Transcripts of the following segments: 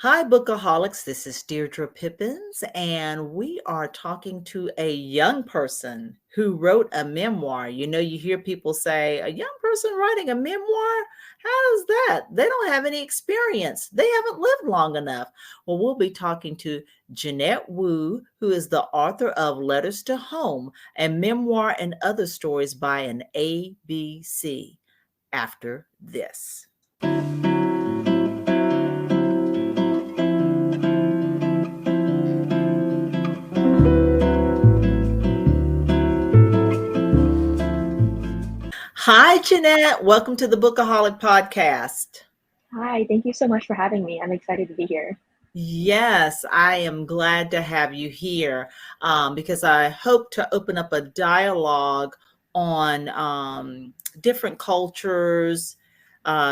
Hi, Bookaholics. This is Deirdre Pippins, and we are talking to a young person who wrote a memoir. You hear people say, a young person writing a memoir? How is that? They don't have any experience. They haven't lived long enough. Well, we'll be talking to Janette Wu, who is the author of Letters to Home, a memoir and other stories by an ABC. After this. Hi, Jeanette. Welcome to the Bookaholic podcast. Hi, thank you so much for having me. I'm excited to be here. Yes, I am glad to have you here because I hope to open up a dialogue on different cultures,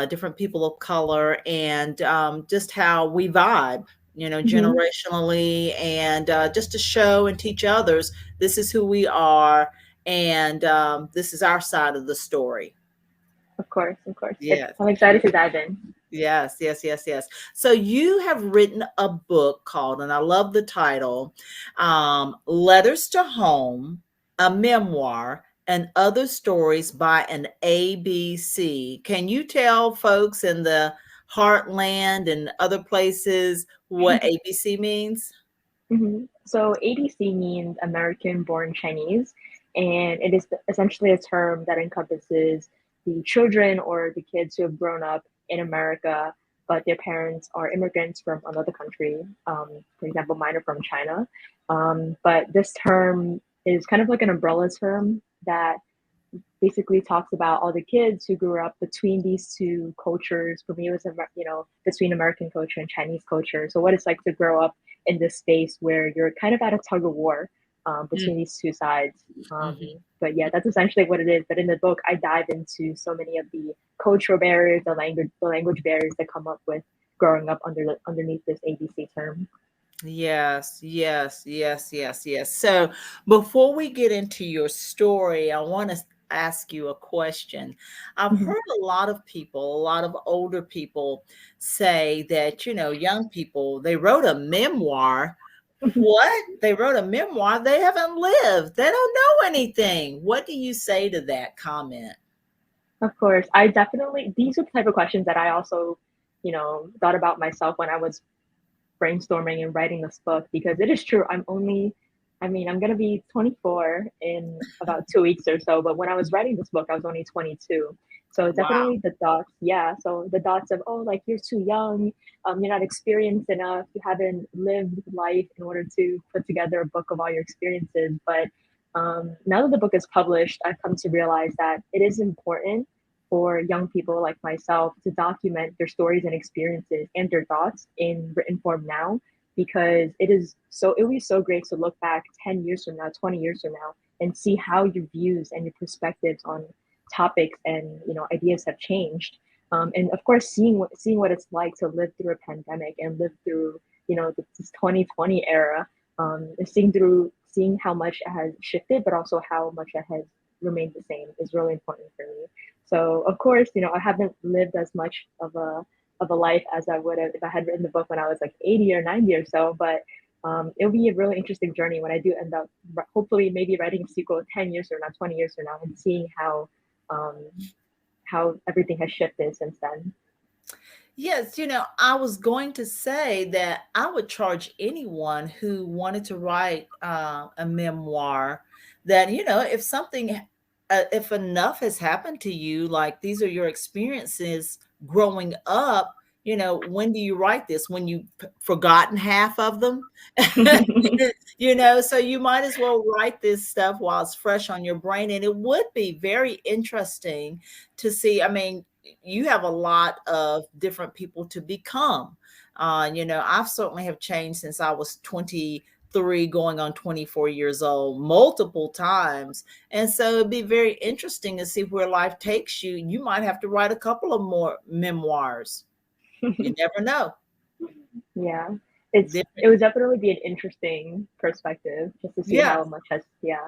different people of color, and just how we vibe, Hmm. generationally, and just to show and teach others this is who we are, and this is our side of the story. Of course, of course. Yes. I'm excited to dive in. Yes, yes, yes, yes. So you have written a book called, and I love the title, Letters to Home, a Memoir, and Other Stories by an ABC. Can you tell folks in the heartland and other places what ABC means? So ADC means American Born Chinese, and it is essentially a term that encompasses the children or the kids who have grown up in America, but their parents are immigrants from another country. For example, mine are from China. But this term is kind of like an umbrella term that basically talks about all the kids who grew up between these two cultures. For me, it was between American culture and Chinese culture. So what it's like to grow up in this space where you're kind of at a tug of war between these two sides. Mhm. But yeah, that's essentially what it is. But in the book, I dive into so many of the cultural barriers, the language barriers that come up with growing up underneath this ABC term. Yes, yes, yes, yes, yes. So before we get into your story, I want to ask you a question. I've Mhm. heard a lot of people, a lot of older people say that, young people, they wrote a memoir. What? They wrote a memoir. They haven't lived. They don't know anything. What do you say to that comment? Of course, I definitely, these are the type of questions that I also, thought about myself when I was brainstorming and writing this book because it is true. I'm going to be 24 in about 2 weeks or so. But when I was writing this book, I was only 22. So Wow. definitely the thoughts, yeah. So the thoughts of, oh, like you're too young, you're not experienced enough, you haven't lived life in order to put together a book of all your experiences. But now that the book is published, I've come to realize that it is important for young people like myself to document their stories and experiences and their thoughts in written form now because it will be so great to look back 10 years from now, 20 years from now and see how your views and your perspectives on topics and ideas have changed. And of course seeing what it's like to live through a pandemic and live through this 2020 era, seeing how much it has shifted but also how much it has remained the same is really important for me. So of course, I haven't lived as much of a life as I would have if I had written the book when I was like 80 or 90 or so. But it'll be a really interesting journey when I do end up, hopefully, maybe writing a sequel 10 years from now, 20 years from now, and seeing um, how everything has shifted since then. Yes, I was going to say that I would charge anyone who wanted to write a memoir that, if enough has happened to you, like these are your experiences growing up, when do you write this? When you've forgotten half of them? So you might as well write this stuff while it's fresh on your brain. And it would be very interesting to see. I mean, you have a lot of different people to become. I've certainly have changed since I was 23 going on 24 years old multiple times. And so it'd be very interesting to see where life takes you. You might have to write a couple of more memoirs. You never know. Yeah, it Different. would definitely be an interesting perspective just to see Yeah. how much has, yeah.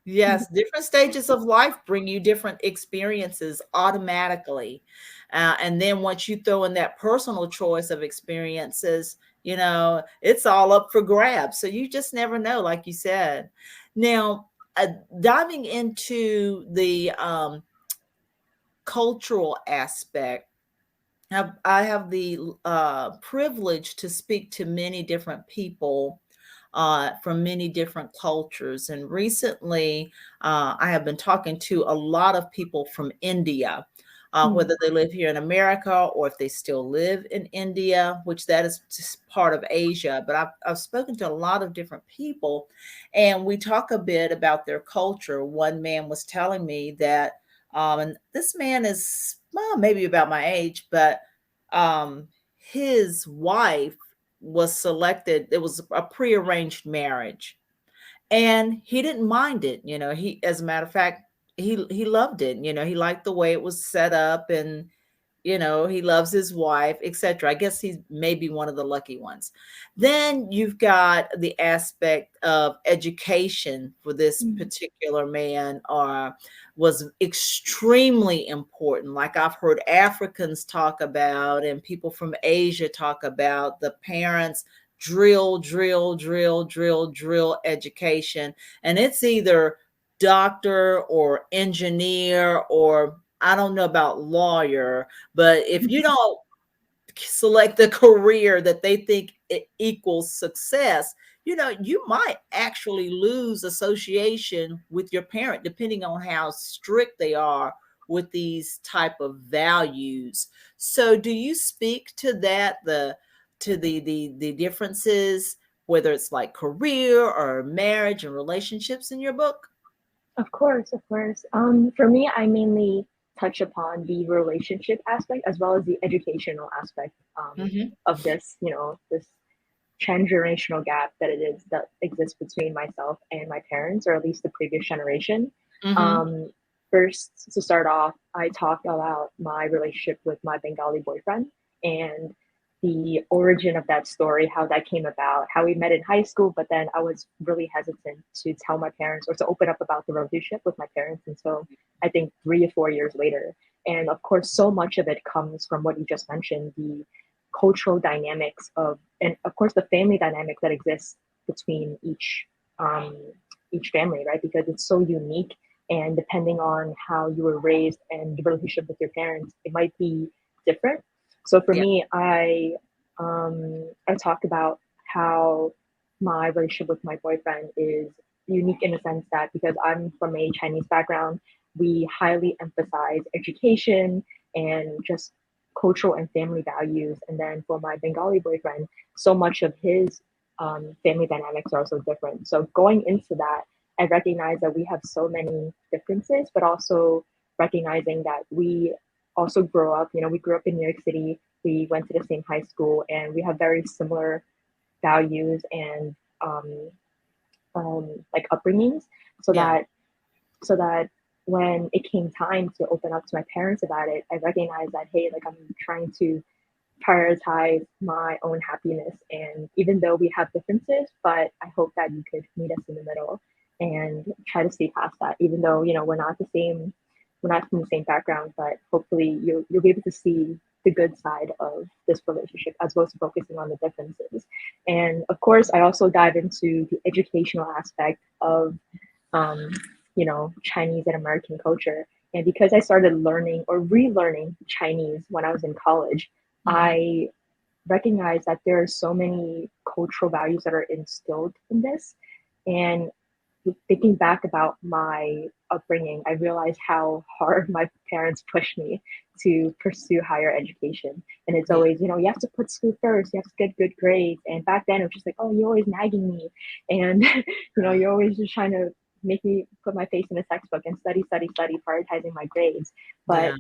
Yes, different stages of life bring you different experiences automatically. And then once you throw in that personal choice of experiences, it's all up for grabs. So you just never know, like you said. Now, diving into the cultural aspect, I have the privilege to speak to many different people from many different cultures. And recently, I have been talking to a lot of people from India, Mm, whether they live here in America or if they still live in India, which that is just part of Asia. But I've spoken to a lot of different people, and we talk a bit about their culture. One man was telling me that, and this man is, well, maybe about my age, but his wife was selected. It was a prearranged marriage, and he didn't mind it. He, as a matter of fact, he loved it. He liked the way it was set up, and he loves his wife, etc. I guess he's maybe one of the lucky ones. Then you've got the aspect of education for this mm, particular man, or was extremely important. Like I've heard Africans talk about, and people from Asia talk about, the parents drill, drill, drill, drill, drill education. And it's either doctor or engineer, or I don't know about lawyer, but if you don't select the career that they think it equals success, you might actually lose association with your parent, depending on how strict they are with these type of values. So do you speak to that, the differences, whether it's like career or marriage and relationships in your book? of course, of course. For me, I mainly touch upon the relationship aspect as well as the educational aspect Hmm. of this, this transgenerational gap that it is that exists between myself and my parents, or at least the previous generation. Hmm. Um, First, to start off, I talked about my relationship with my Bengali boyfriend and the origin of that story, how that came about, how we met in high school, but then I was really hesitant to tell my parents or to open up about the relationship with my parents until I think 3 or 4 years later. And of course, so much of it comes from what you just mentioned, the cultural dynamics of, and of course the family dynamic that exists between um, each family, right? Because it's so unique, and depending on how you were raised and the relationship with your parents, it might be different. So for Yeah. me, I talked about how my relationship with my boyfriend is unique in the sense that because I'm from a Chinese background, we highly emphasize education and just cultural and family values. And then for my Bengali boyfriend, so much of his family dynamics are also different. So going into that, I recognize that we have so many differences, but also recognizing that we also grow up, we grew up in New York City, we went to the same high school, and we have very similar values and like upbringings, so Yeah. that so that when it came time to open up to my parents about it, I recognized that, hey, like I'm trying to prioritize my own happiness. And even though we have differences, but I hope that you could meet us in the middle and try to see past that, even though, we're not from the same background, but hopefully you'll be able to see the good side of this relationship as opposed to focusing on the differences. And of course, I also dive into the educational aspect of um, Chinese and American culture. And because I started learning or relearning Chinese when I was in college, Hmm. I recognized that there are so many cultural values that are instilled in this. And thinking back about my upbringing, I realized how hard my parents pushed me to pursue higher education. And it's Yeah. always, you have to put school first, you have to get good grades. And back then it was just like, oh, you're always nagging me. And, you're always just trying to make me put my face in a textbook and study, study, study, prioritizing my grades. But Yeah.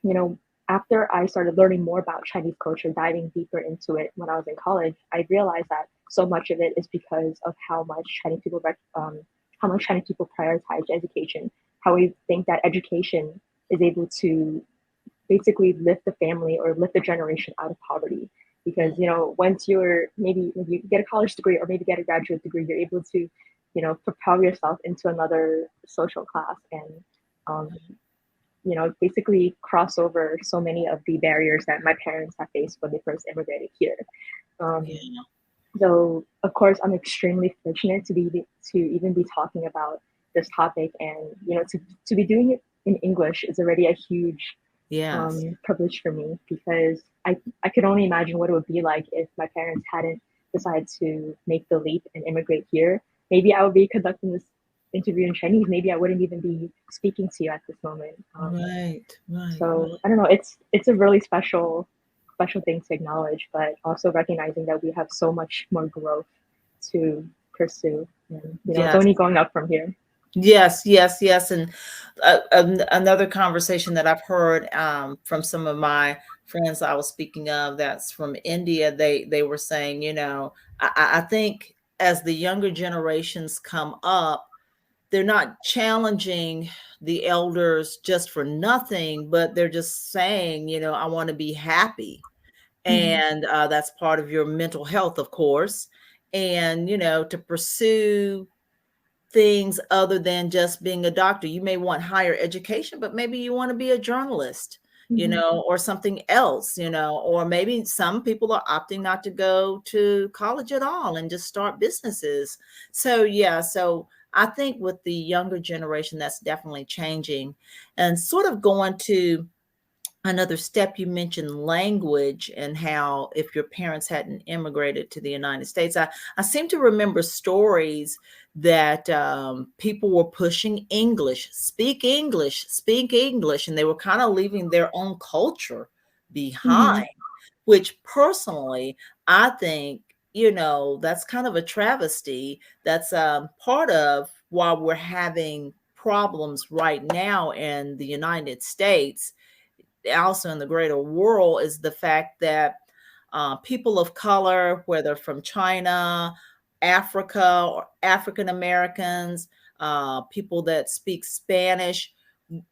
you know, after I started learning more about Chinese culture, diving deeper into it when I was in college, I realized that so much of it is because of how much Chinese people prioritize education, how we think that education is able to basically lift the family or lift the generation out of poverty. Because Mm. once you're maybe when you get a college degree or maybe get a graduate degree, you're able to propel yourself into another social class and, um, basically cross over so many of the barriers that my parents have faced when they first immigrated here. Um, Yeah. so of course, I'm extremely fortunate to even be talking about this topic, and to be doing it in English is already a huge Yes. privilege for me, because I could only imagine what it would be like if my parents hadn't decided to make the leap and immigrate here. Maybe I would be conducting this interview in Chinese. Maybe I wouldn't even be speaking to you at this moment. Right. Right. So I don't know. It's a really special thing to acknowledge, but also recognizing that we have so much more growth to pursue, and it's Yes. only going up from here. Yes, yes, yes. And another conversation that I've heard from some of my friends I was speaking of that's from India, they were saying, I think as the younger generations come up, they're not challenging the elders just for nothing, but they're just saying, I want to be happy. Mhm. And that's part of your mental health, of course. And, to pursue things other than just being a doctor. You may want higher education, but maybe you want to be a journalist, Mhm. or something else, or maybe some people are opting not to go to college at all and just start businesses. So, yeah, so I think with the younger generation, that's definitely changing and sort of going to another step. You mentioned language and how if your parents hadn't immigrated to the United States, I seem to remember stories that people were pushing speak English, and they were kind of leaving their own culture behind, Mhm. which personally, I think, that's kind of a travesty. That's part of why we're having problems right now in the United States, also in the greater world, is the fact that people of color, whether from China, Africa, or African Americans, people that speak Spanish,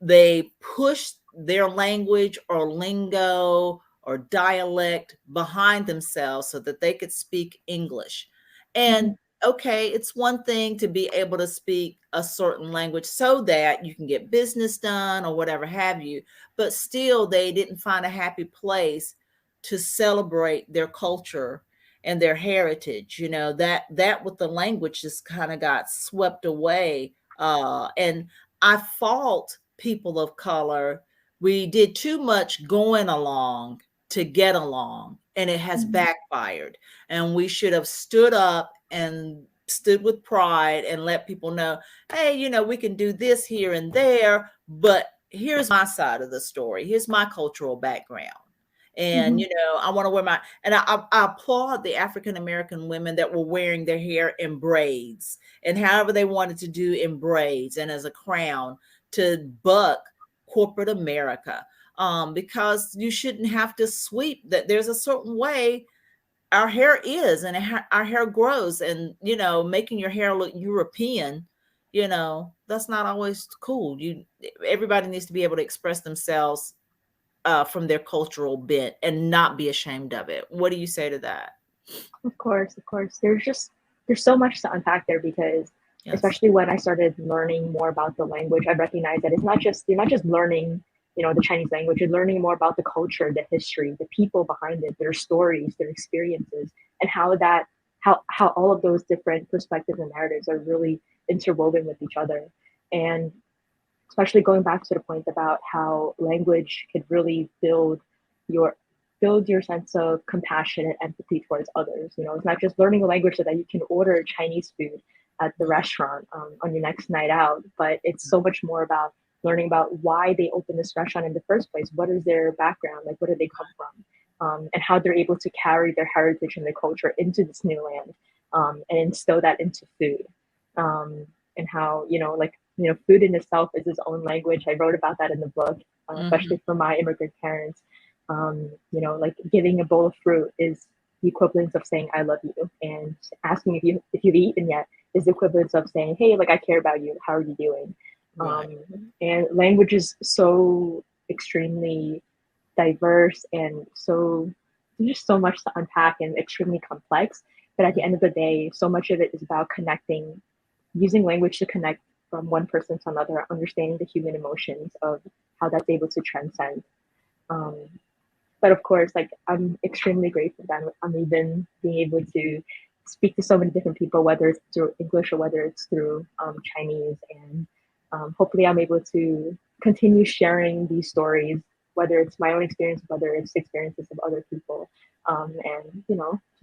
they push their language or lingo or dialect behind themselves so that they could speak English. And Mhm. okay, it's one thing to be able to speak a certain language so that you can get business done or whatever have you, but still they didn't find a happy place to celebrate their culture and their heritage. That with the language just kind of got swept away. And I fault people of color. We did too much going along to get along, and it has Mhm. backfired. And we should have stood up and stood with pride and let people know, hey, we can do this here and there, but here's my side of the story. Here's my cultural background. And, Mhm. I want to wear and I applaud the African American women that were wearing their hair in braids and however they wanted to do in braids and as a crown to buck corporate America. Because you shouldn't have to sweep that. There's a certain way our hair is, and our hair grows, and making your hair look European, that's not always cool. Everybody needs to be able to express themselves from their cultural bent and not be ashamed of it. What do you say to that? Of course, of course. There's so much to unpack there, because Yes. especially when I started learning more about the language, I recognized that you're not just learning, the Chinese language. You're learning more about the culture, the history, the people behind it, their stories, their experiences, and how all of those different perspectives and narratives are really interwoven with each other. And especially going back to the point about how language could really your build your sense of compassion and empathy towards others. It's not just learning a language so that you can order Chinese food at the restaurant on your next night out, but it's so much more about learning about why they opened this restaurant in the first place. What is their background? Like, where do they come from? And how they're able to carry their heritage and their culture into this new land, and instill that into food. Um, and how, food in itself is its own language. I wrote about that in the book, Hmm. especially for my immigrant parents. Like giving a bowl of fruit is the equivalent of saying I love you, and asking if you've eaten yet is the equivalent of saying, hey, like, I care about you. How are you doing? Right. And language is so extremely diverse, and so there's just so much to unpack and extremely complex. But at the end of the day, so much of it is about connecting using language to connect from one person to another, understanding the human emotions of how that's able to transcend. Um, but of course, like I'm extremely grateful that I'm even being able to speak to so many different people, whether it's through English or whether it's through Chinese, and hopefully I'm able to continue sharing these stories, whether it's my own experience, whether it's experiences of other people, and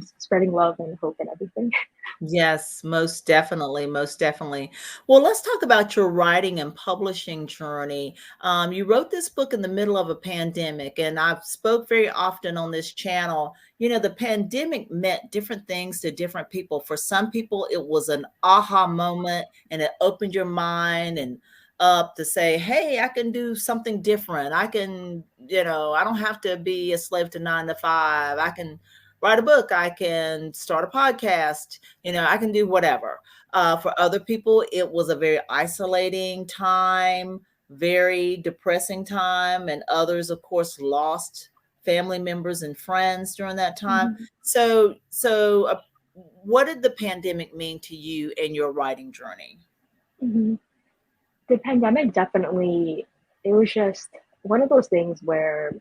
just spreading love and hope and everything. Yes, most definitely, most definitely. Well, let's talk about your writing and publishing journey. You wrote this book in the middle of a pandemic, and I've spoke very often on this channel. You know, the pandemic meant different things to different people. For some people, it was an aha moment, and it opened your mind and up to say, hey, I can do something different. I can, I don't have to be a slave to 9 to 5. I can write a book. I can start a podcast. I can do whatever. For other people, it was a very isolating time, very depressing time, and others, of course, lost family members and friends during that time. Mhm. So, what did the pandemic mean to you in your writing journey? Mhm. The pandemic definitely, it was just one of those things where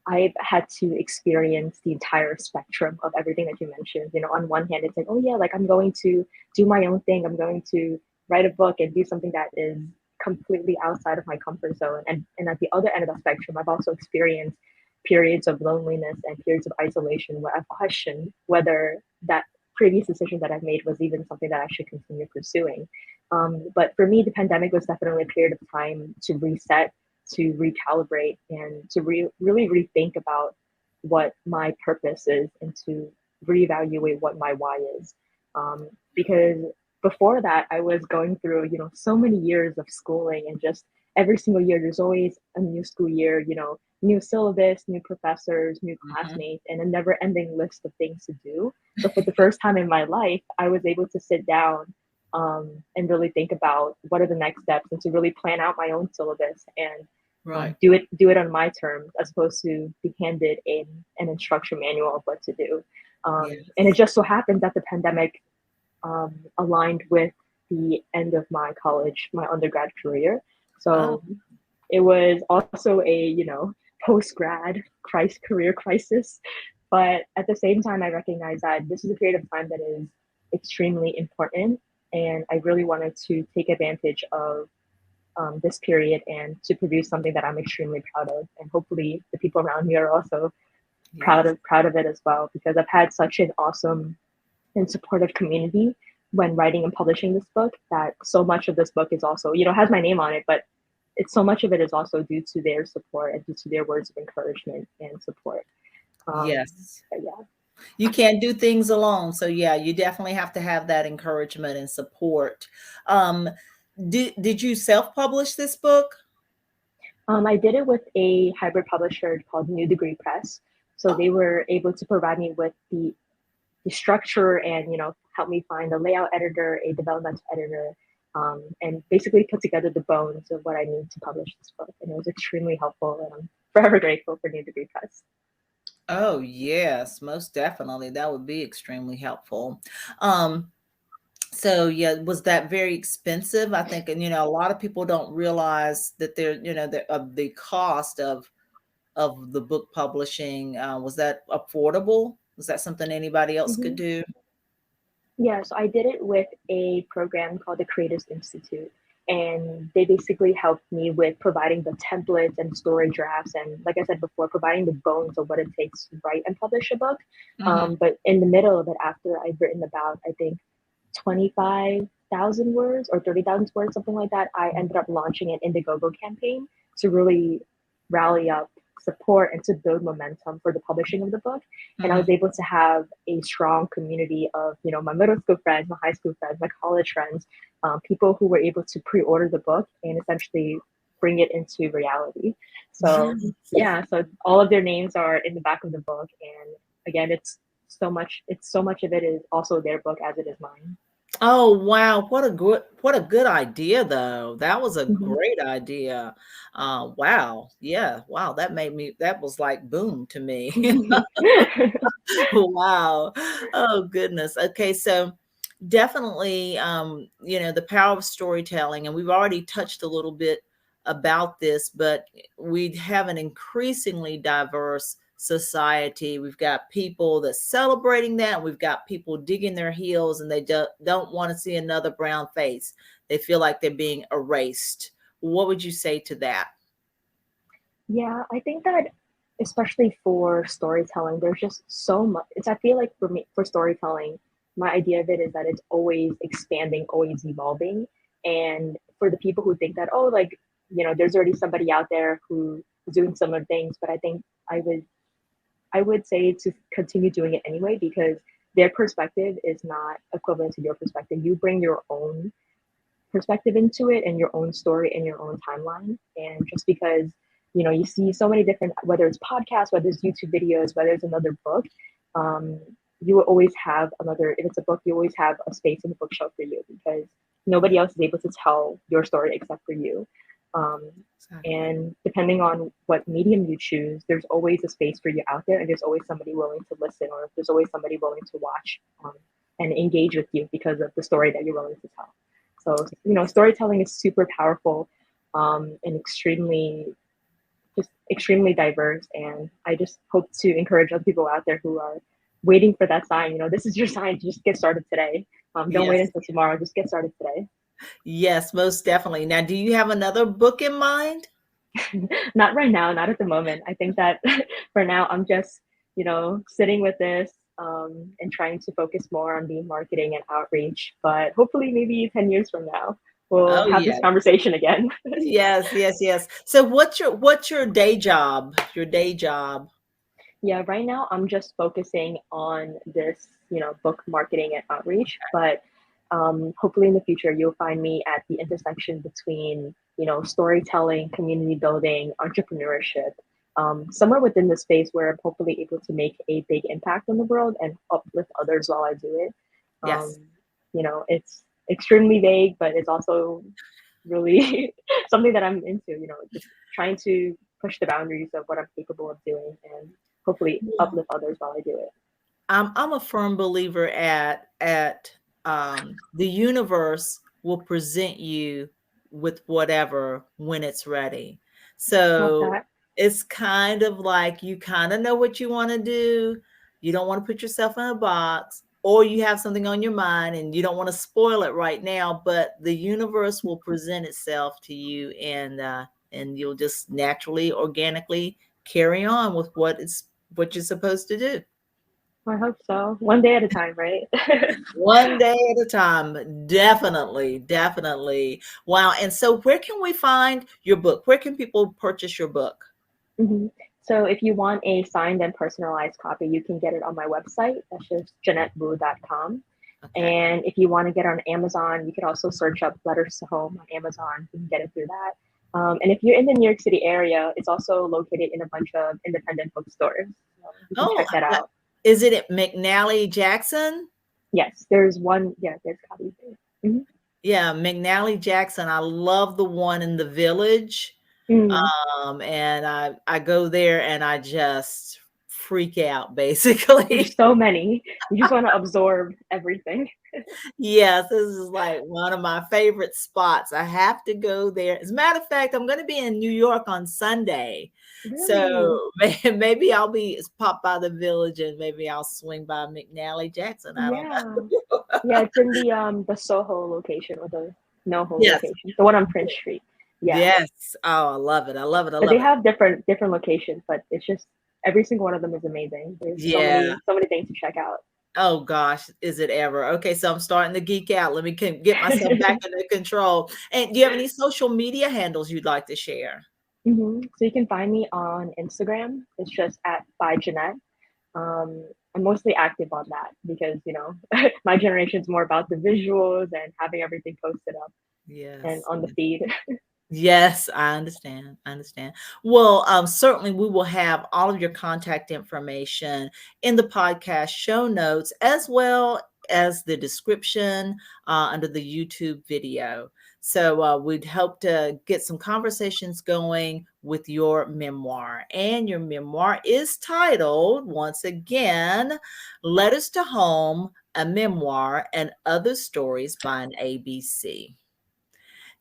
I've had to experience the entire spectrum of everything that you mentioned. On one hand, it's like, oh yeah, like I'm going to do my own thing. I'm going to write a book and do something that is completely outside of my comfort zone. And at the other end of the spectrum, I've also experienced periods of loneliness and periods of isolation where I've questioned whether that previous decision that I've made was even something that I should continue pursuing. But for me, the pandemic was definitely a period of time to reset, to recalibrate, and to really rethink about what my purpose is and to reevaluate what my why is. Because before that, I was going through, so many years of schooling, and just every single year, there's always a new school year, new syllabus, new professors, new Mhm. classmates, and a never ending list of things to do. But for the first time in my life, I was able to sit down and really think about what are the next steps, and to really plan out my own syllabus and Right. do it on my terms, as opposed to be handed an instruction manual of what to do. And it Yes. just so happens that the pandemic aligned with the end of my college, my undergrad career. Oh, So it was also a post grad career crisis, but at the same time, I recognize that this is a period of time that is extremely important, and I really wanted to take advantage of this period and to produce something that I'm extremely proud of, and hopefully the people around me are also proud yes. of proud of it as well, because I've had such an awesome and supportive community when writing and publishing this book, that so much of this book is also, has my name on it, but it's so much of it is also due to their support and due to their words of encouragement and support. um Yes. but yeah. You can't do things alone. So yeah, you definitely have to have that encouragement and support. Um, did you self-publish this book? I did it with a hybrid publisher called New Degree Press. So Oh, they were able to provide me with the structure, and help me find a layout editor, a developmental editor, and basically put together the bones of what I need to publish this book. And it was extremely helpful, and I'm forever grateful for New Degree Press. oh yes, most definitely. That would be extremely helpful. Um, so yeah, was that very expensive? I think, and a lot of people don't realize that the cost of the book publishing. Was that affordable? Was that something anybody else could Mm-hmm. do? Yeah, so I did it with a program called the Creators Institute. And they basically helped me with providing the templates and story drafts. And like I said before, providing the bones of what it takes to write and publish a book. Hmm. But in the middle of it, after I've written about, I think, 25,000 words or 30,000 words, something like that, I ended up launching an Indiegogo campaign to really rally up support and to build momentum for the publishing of the book. And I Hmm. was able to have a strong community of, my middle school friends, my high school friends, my college friends, people who were able to pre-order the book and essentially bring it into reality. So Yes. yeah, so all of their names are in the back of the book. And again, it's so much of it is also their book as it is mine. Oh, wow. What a good idea though. That was a Mhm. great idea. Wow. Yeah. Wow. That was like boom to me. Wow. Oh goodness. Okay. So Definitely, the power of storytelling, and we've already touched a little bit about this, but we have an increasingly diverse society. We've got people that celebrating that, and we've got people digging their heels, and they don't want to see another brown face. They feel like they're being erased. What would you say to that? Yeah, I think that especially for storytelling, there's just so much. It's I feel like for me for storytelling, my idea of it is that it's always expanding, always evolving. And for the people who think that, oh, like, there's already somebody out there who is doing similar things, but I think I would I would say to continue doing it anyway because their perspective is not equivalent to your perspective. You bring your own perspective into it and your own story and your own timeline. And just because, you see so many different, whether it's podcasts, whether it's YouTube videos, whether it's another book, um, you will always have another, if it's a book, you always have a space in the bookshelf for you because nobody else is able to tell your story except for you. Um, Exactly. and depending on what medium you choose, there's always a space for you out there, and there's always somebody willing to listen, or there's always somebody willing to watch and engage with you because of the story that you're willing to tell. So, storytelling is super powerful and extremely diverse. And I just hope to encourage other people out there who are waiting for that sign. This is your sign to just get started today. Don't wait Yes. until tomorrow. Just get started today. Yes, most definitely. Now, do you have another book in mind? Not right now, not at the moment. I think that for now, I'm just, sitting with this and trying to focus more on the marketing and outreach. But hopefully, maybe 10 years from now, we'll Oh, have this yes. conversation again. Yes, yes, yes. So what's your day job? Your day job. Yeah, right now I'm just focusing on this, book marketing and outreach. But hopefully in the future, you'll find me at the intersection between, storytelling, community building, entrepreneurship, somewhere within the space where I'm hopefully able to make a big impact on the world and uplift others while I do it. Yes. It's extremely vague, but it's also really something that I'm into, just trying to push the boundaries of what I'm capable of doing and hopefully Yeah. uplift others while I do it. I'm a firm believer at the universe will present you with whatever when it's ready. Love So that. it's kind of like you kind of know what you want to do. You don't want to put yourself in a box, or you have something on your mind and you don't want to spoil it right now, but the universe will present itself to you, and you'll just naturally, organically carry on with what you're supposed to do. I hope so. One day at a time, right? One day at a time. Definitely, definitely. Wow. And so where can we find your book? Where can people purchase your book? hmm So if you want a signed and personalized copy, you can get it on my website. That's just JanetteWu.com. Okay. And if you want to get on Amazon, you can also search up Letters to Home on Amazon. You can get it through that. And if you're in the New York City area, it's also located in a bunch of independent bookstores. So you can Oh, check that out. is it at McNally Jackson? Yes, there's one. Yeah, there's copies there. Yeah, McNally Jackson. I love the one in the Village. Mm. And I go there and I just freak out basically. There's so many. You just want to absorb everything. Yes, this is like one of my favorite spots. I have to go there. As a matter of fact, I'm going to be in New York on Sunday. Really? So maybe I'll be pop by the Village, and maybe I'll swing by McNally Jackson. I don't Yeah. know. Yeah, it's in the Soho location or the NoHo Yes. location, the one on Prince Street. Yeah, Yes. Oh, I love it. I love it. I but they love it. have different locations, but it's just every single one of them is amazing. There's so Yeah. many so many things to check out. Oh gosh, is it ever? Okay, so I'm starting to geek out. Let me get myself back under control. And do you have any social media handles you'd like to share? So you can find me on Instagram. It's just at by Janette. I'm mostly active on that because my generation is more about the visuals and having everything posted up and Yes. on the feed. Yes, I understand. I understand. Well, certainly we will have all of your contact information in the podcast show notes, as well as the description under the YouTube video. So we'd hope to get some conversations going with your memoir. And your memoir is titled, once again, Letters to Home, a Memoir, and Other Stories by an ABC.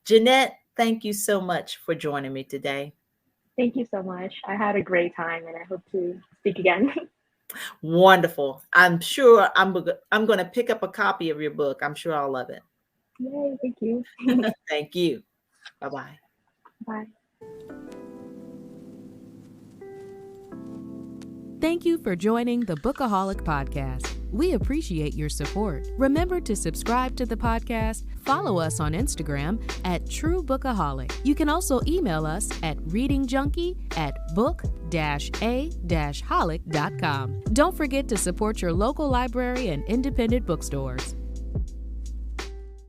Janette, thank you so much for joining me today. Thank you so much. I had a great time and I hope to speak again. Wonderful. I'm sure I'm going to pick up a copy of your book. I'm sure I'll love it. Yay, thank you. Thank you. Bye-bye. Bye. Thank you for joining the Bookaholic podcast. We appreciate your support. Remember to subscribe to the podcast, follow us on Instagram at True Bookaholic. You can also email us at readingjunkie@book-a-holic.com. Don't forget to support your local library and independent bookstores.